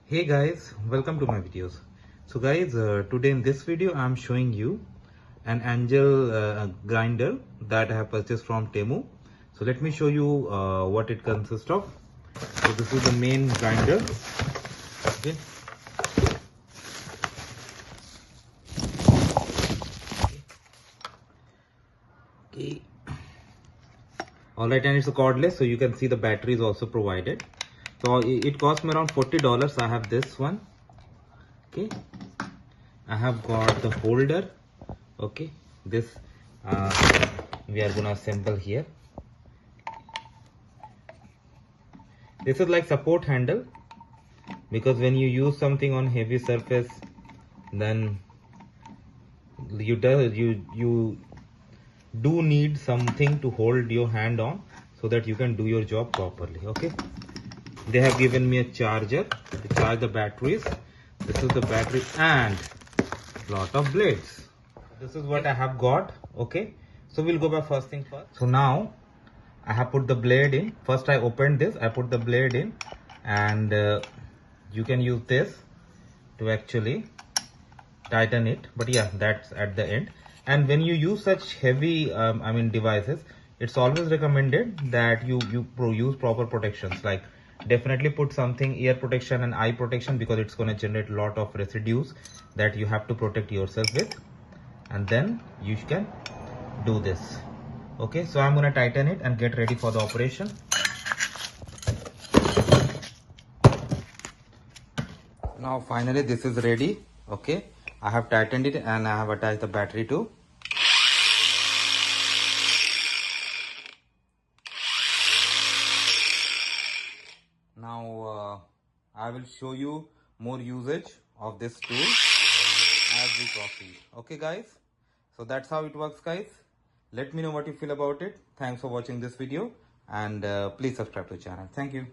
Hey guys, welcome to my videos. So guys, today in this video I am showing you an angel grinder that I have purchased from Temu. So let me show you what it consists of. So this is the main grinder. Okay. Okay. Alright, and it's a cordless, so you can see the battery is also provided. So it cost me around $40. I have this one. Okay. I have got the holder. Okay, this we are gonna assemble here. This is like support handle, because when you use something on heavy surface, then you do need something to hold your hand on so that you can do your job properly. Okay, they have given me a charger to charge the batteries. This is the battery and lot of blades. This is what I have got. Okay, so we'll go by first thing first. So now I have put the blade in. First I opened this, I put the blade in, and you can use this to actually tighten it, but yeah, that's at the end. And when you use such heavy devices, it's always recommended that you use proper protections, like definitely put something ear protection and eye protection, because it's going to generate a lot of residues that you have to protect yourself with, and then you can do this. Okay, so I'm going to tighten it and get ready for the operation. Now finally this is ready. Okay, I have tightened it and I have attached the battery too. Now I will show you more usage of this tool as we proceed. Okay guys, so that's how it works guys. Let me know what you feel about it. Thanks for watching this video, and please subscribe to the channel. Thank you.